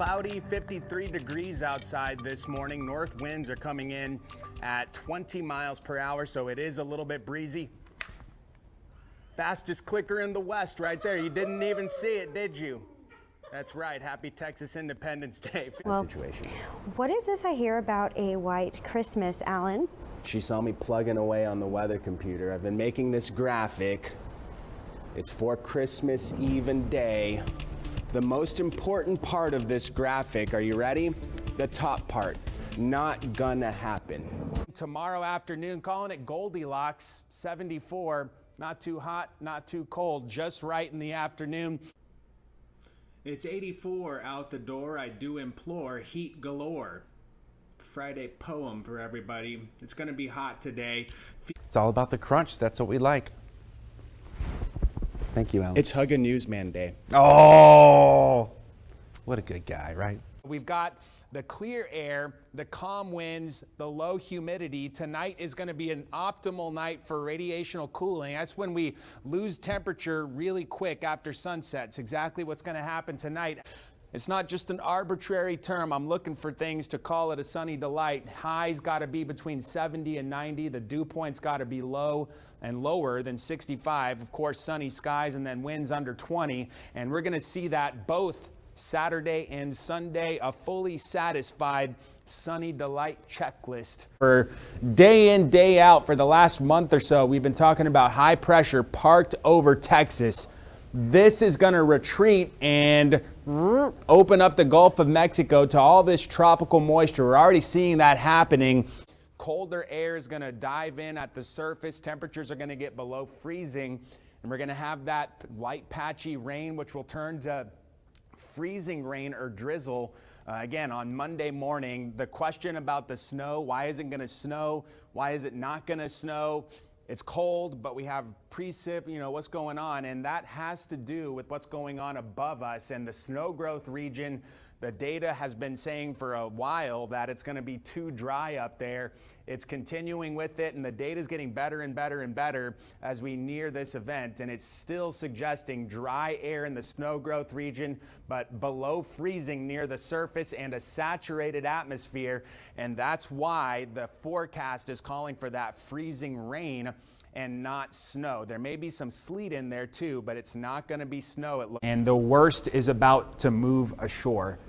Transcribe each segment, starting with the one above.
cloudy, 53 degrees outside this morning. North winds are coming in at 20 miles per hour, so it is a little bit breezy. Fastest clicker in the West right there. You didn't even see it, did you? That's right. Happy Texas Independence Day. Well, Situation. What is this I hear about a white Christmas, Alan? She saw me plugging away on the weather computer. I've been making this graphic. It's for Christmas Eve and day. The most important part of this graphic, are you ready? The top part, not gonna happen. Tomorrow afternoon, calling it Goldilocks, 74, not too hot, not too cold, just right in the afternoon. It's 84 out the door, I do implore, heat galore. Friday poem for everybody. It's gonna be hot today. It's all about the crunch, that's what we like. Thank you, Alan. It's Hug a Newsman Day. Oh, what a good guy, right? We've got the clear air, the calm winds, the low humidity. Tonight is going to be an optimal night for radiational cooling. That's when we lose temperature really quick after sunset. It's exactly what's going to happen tonight. It's not just an arbitrary term. I'm looking for things to call it a sunny delight. Highs got to be between 70 and 90. The dew point's got to be low and lower than 65. Of course, sunny skies and then winds under 20. And we're going to see that both Saturday and Sunday, a fully satisfied sunny delight checklist. For day in, day out, for the last month or so, we've been talking about high pressure parked over Texas. This is going to retreat and open up the Gulf of Mexico to all this tropical moisture. We're already seeing that happening. Colder air is going to dive in at the surface. Temperatures are going to get below freezing. And we're going to have that light patchy rain, which will turn to freezing rain or drizzle again on Monday morning. The question about the snow, why is it going to snow? Why is it not going to snow? It's cold, but we have precip, what's going on, and that has to do with what's going on above us and the snow growth region. The data has been saying for a while that it's going to be too dry up there. It's continuing with it, and the data is getting better and better and better as we near this event, and it's still suggesting dry air in the snow growth region, but below freezing near the surface and a saturated atmosphere, and that's why the forecast is calling for that freezing rain and not snow. There may be some sleet in there too, but it's not going to be snow. And the worst is about to move ashore.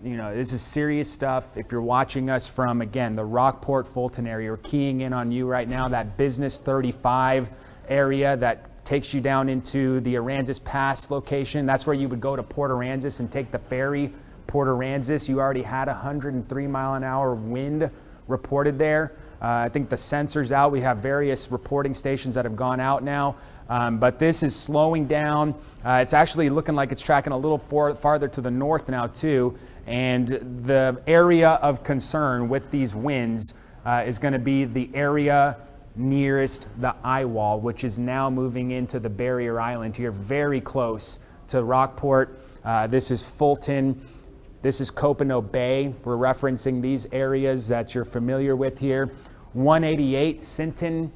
This is serious stuff. If you're watching us from, again, the Rockport, Fulton area, we're keying in on you right now, that Business 35 area that takes you down into the Aransas Pass location. That's where you would go to Port Aransas and take the ferry. Port Aransas, you already had 103 mile an hour wind reported there. I think the sensor's out. We have various reporting stations that have gone out now, but this is slowing down. It's actually looking like it's tracking a little farther to the north now too, and the area of concern with these winds is going to be the area nearest the eye wall, which is now moving into the barrier island here, very close to Rockport. This is Fulton. This is Copano Bay. We're referencing these areas that you're familiar with here. 188 Sinton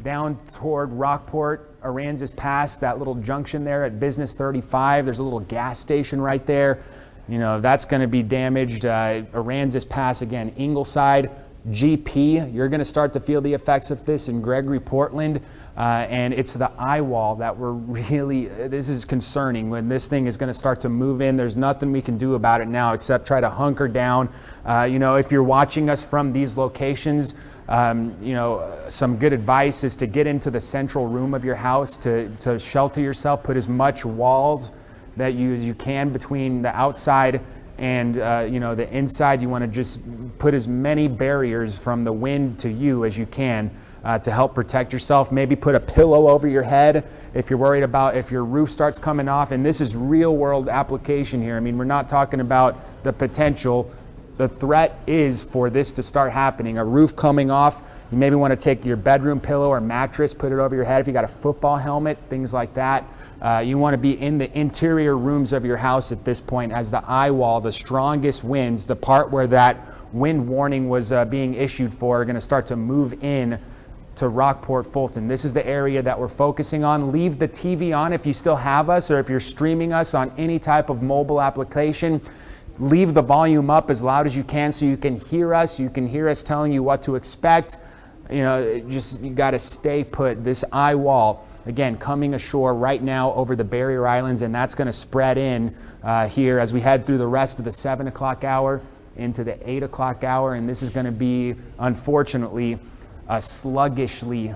down toward Rockport, Aransas Pass, that little junction there at Business 35. There's a little gas station right there. That's going to be damaged. Aransas Pass again, Ingleside, GP. You're going to start to feel the effects of this in Gregory, Portland. And it's the eye wall that this is concerning. When this thing is going to start to move in, there's nothing we can do about it now except try to hunker down. If you're watching us from these locations, some good advice is to get into the central room of your house to shelter yourself, put as much walls as you can between the outside and the inside. You want to just put as many barriers from the wind to you as you can to help protect yourself. Maybe put a pillow over your head if you're worried about if your roof starts coming off. And this is real world application here. I mean, we're not talking about the potential. The threat is for this to start happening. A roof coming off, you maybe want to take your bedroom pillow or mattress, put it over your head. If you got a football helmet, things like that. You want to be in the interior rooms of your house at this point, as the eye wall, the strongest winds, the part where that wind warning was being issued for, are going to start to move in to Rockport, Fulton. This is the area that we're focusing on. Leave the TV on if you still have us, or if you're streaming us on any type of mobile application. Leave the volume up as loud as you can so you can hear us. You can hear us telling you what to expect. You got to stay put. This eye wall, again, coming ashore right now over the barrier islands, and that's going to spread in here as we head through the rest of the 7 o'clock hour into the 8 o'clock hour, and this is going to be, unfortunately, a sluggishly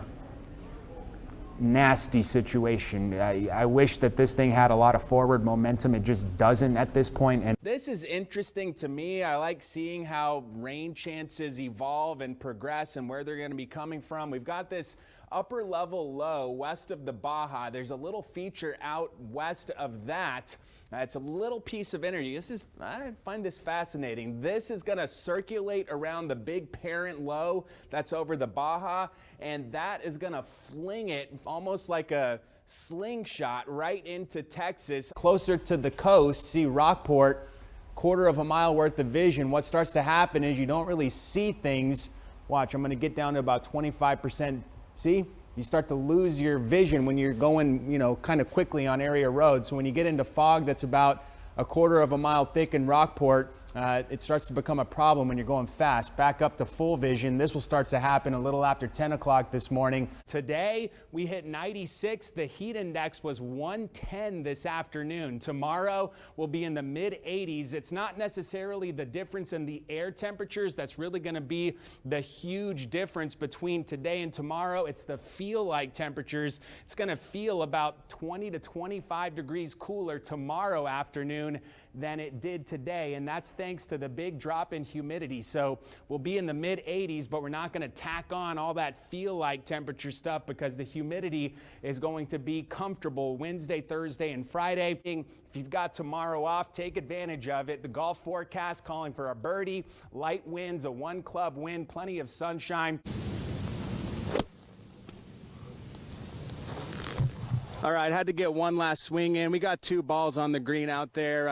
nasty situation. I wish that this thing had a lot of forward momentum. It just doesn't at this point. And this is interesting to me. I like seeing how rain chances evolve and progress and where they're going to be coming from. We've got this upper level low west of the Baja. There's a little feature out west of that. It's a little piece of energy. I find this fascinating. This is going to circulate around the big parent low that's over the Baja, and that is going to fling it almost like a slingshot right into Texas. Closer to the coast, see Rockport, quarter of a mile worth of vision. What starts to happen is you don't really see things. Watch, I'm going to get down to about 25%. See? You start to lose your vision when you're going, kind of quickly on area roads. So when you get into fog that's about a quarter of a mile thick in Rockport, it starts to become a problem when you're going fast. Back up to full vision. This will start to happen a little after 10 o'clock this morning. Today, we hit 96. The heat index was 110 this afternoon. Tomorrow, we'll be in the mid-80s. It's not necessarily the difference in the air temperatures that's really going to be the huge difference between today and tomorrow. It's the feel-like temperatures. It's going to feel about 20 to 25 degrees cooler tomorrow afternoon than it did today, and that's thanks to the big drop in humidity. So we'll be in the mid-80s, but we're not going to tack on all that feel-like temperature stuff because the humidity is going to be comfortable Wednesday, Thursday, and Friday. If you've got tomorrow off, take advantage of it. The golf forecast calling for a birdie, light winds, a 1-club wind, plenty of sunshine. All right, had to get one last swing in. We got 2 balls on the green out there.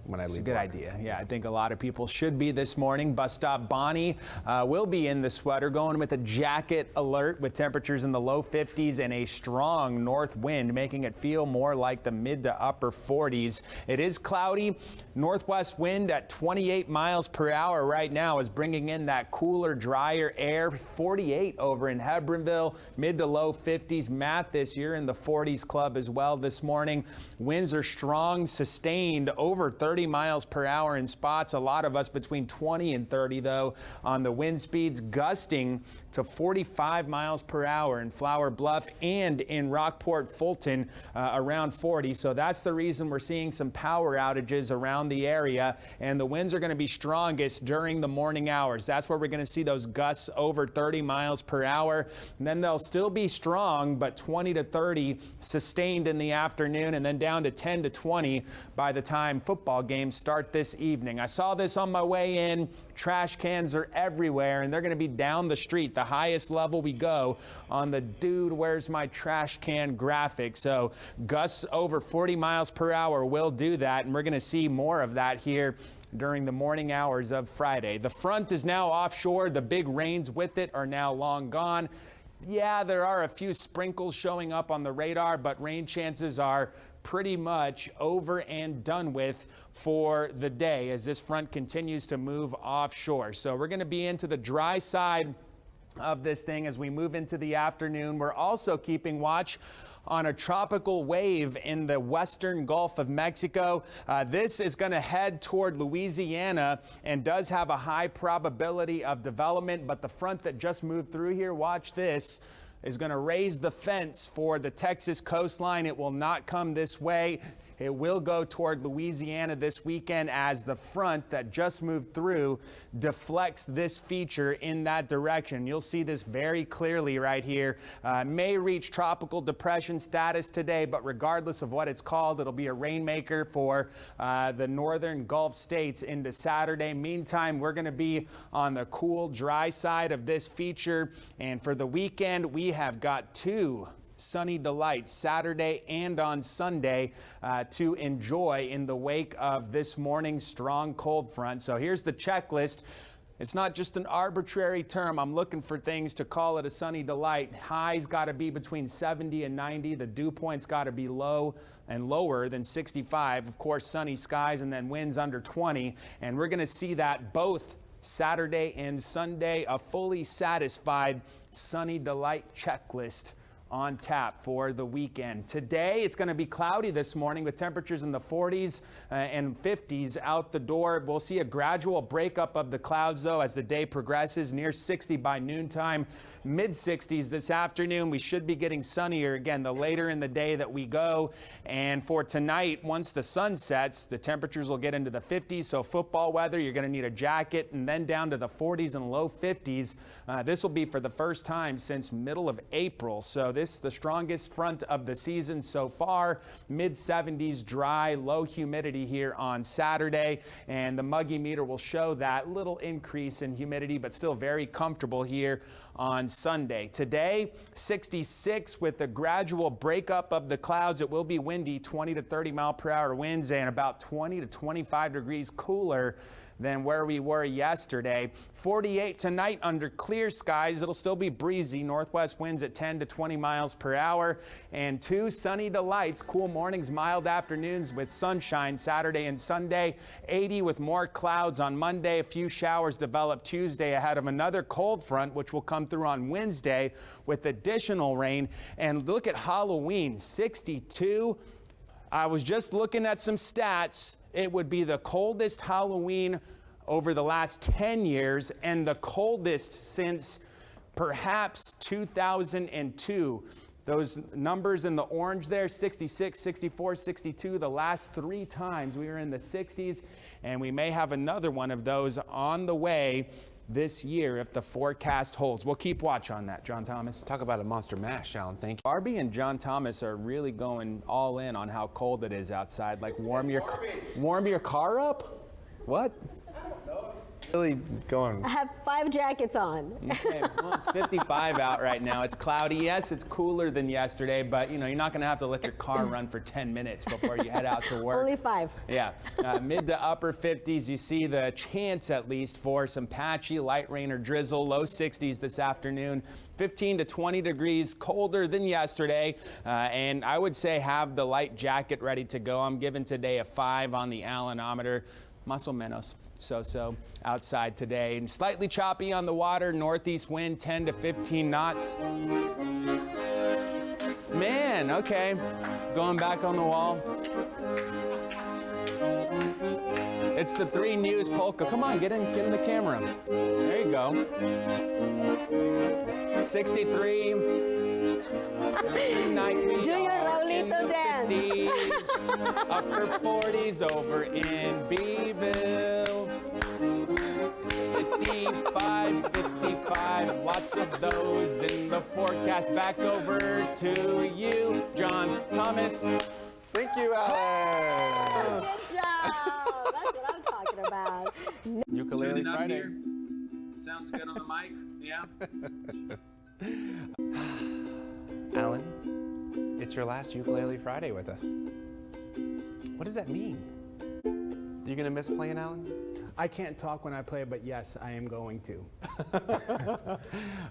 It's a good idea. Yeah, I think a lot of people should be this morning. Bus stop Bonnie will be in the sweater, going with a jacket alert with temperatures in the low 50s and a strong north wind, making it feel more like the mid to upper 40s. It is cloudy. Northwest wind at 28 miles per hour right now is bringing in that cooler, drier air. 48 over in Hebronville, mid to low 50s. Mathis, you're in the 40s club as well this morning. Winds are strong, sustained over 30 miles per hour in spots. A lot of us between 20 and 30 though on the wind speeds, gusting to 45 miles per hour in Flower Bluff and in Rockport, Fulton around 40. So that's the reason we're seeing some power outages around the area, and the winds are going to be strongest during the morning hours. That's where we're going to see those gusts over 30 miles per hour. And then they'll still be strong, but 20 to 30 sustained in the afternoon, and then down to 10 to 20 by the time football games start this evening. I saw this on my way in. Trash cans are everywhere, and they're going to be down the street, the highest level we go on the dude, where's my trash can graphic. So gusts over 40 miles per hour will do that, and we're going to see more of that here during the morning hours of Friday. The front is now offshore. The big rains with it are now long gone. Yeah, there are a few sprinkles showing up on the radar, but rain chances are pretty much over and done with for the day as this front continues to move offshore. So we're going to be into the dry side of this thing as we move into the afternoon. We're also keeping watch on a tropical wave in the western Gulf of Mexico. This is going to head toward Louisiana and does have a high probability of development, but the front that just moved through here, watch this, is going to raise the fence for the Texas coastline. It will not come this way. It will go toward Louisiana this weekend as the front that just moved through deflects this feature in that direction. You'll see this very clearly right here. May reach tropical depression status today, but regardless of what it's called, it'll be a rainmaker for the northern Gulf states into Saturday. Meantime, we're going to be on the cool, dry side of this feature. And for the weekend, we have got 2 sunny delights Saturday and on Sunday to enjoy in the wake of this morning's strong cold front. So here's the checklist. It's not just an arbitrary term. I'm looking for things to call it a sunny delight. Highs got to be between 70 and 90. The dew point's got to be low and lower than 65. Of course, sunny skies and then winds under 20. And we're going to see that both Saturday and Sunday, a fully satisfied sunny delight checklist on tap for the weekend. Today, it's going to be cloudy this morning with temperatures in the 40s and 50s out the door. We'll see a gradual breakup of the clouds, though, as the day progresses, near 60 by noontime, mid-60s this afternoon. We should be getting sunnier again the later in the day that we go. And for tonight, once the sun sets, the temperatures will get into the 50s. So football weather, you're going to need a jacket, and then down to the 40s and low 50s. This will be for the first time since middle of April. So this the strongest front of the season so far. Mid-70s, dry, low humidity here on Saturday, and the muggy meter will show that little increase in humidity, but still very comfortable here on Sunday. Today, 66 with a gradual breakup of the clouds. It will be windy, 20 to 30 mile per hour winds, and about 20 to 25 degrees cooler than where we were yesterday. 48 tonight under clear skies. It'll still be breezy. Northwest winds at 10 to 20 miles per hour. And 2 sunny delights. Cool mornings, mild afternoons with sunshine Saturday and Sunday. 80 with more clouds on Monday. A few showers develop Tuesday ahead of another cold front, which will come through on Wednesday with additional rain. And look at Halloween, 62. I was just looking at some stats. It would be the coldest Halloween over the last 10 years and the coldest since perhaps 2002. Those numbers in the orange there, 66, 64, 62, the last 3 times we were in the 60s, and we may have another one of those on the way this year if the forecast holds. We'll keep watch on that, John Thomas. Talk about a monster mash, Alan. Thank you. Barbie and John Thomas are really going all in on how cold it is outside. Like warm your car up? What? Really going. I have 5 jackets on. Okay, well, it's 55 out right now. It's cloudy. Yes, it's cooler than yesterday, but you know, you're not going to have to let your car run for 10 minutes before you head out to work. Only 5. Yeah, mid to upper 50s. You see the chance at least for some patchy light rain or drizzle. Low 60s this afternoon. 15 to 20 degrees colder than yesterday, and I would say have the light jacket ready to go. I'm giving today a 5 on the Allenometer. Más o menos. So outside today, and slightly choppy on the water. Northeast wind 10 to 15 knots. Man, okay, going back on the wall. It's the 3 News polka. Come on, get in the camera. There you go. 63. Tonight we Do your are in Rolito the dance. 50s, upper 40s over in Beeville. 55, lots of those in the forecast. Back over to you, John Thomas. Thank you, Alan. Good job. That's what I'm talking about. Ukulele Friday. Sounds good on the mic, yeah? Alan, it's your last Ukulele Friday with us. What does that mean? You gonna miss playing, Alan? I can't talk when I play, but yes, I am going to.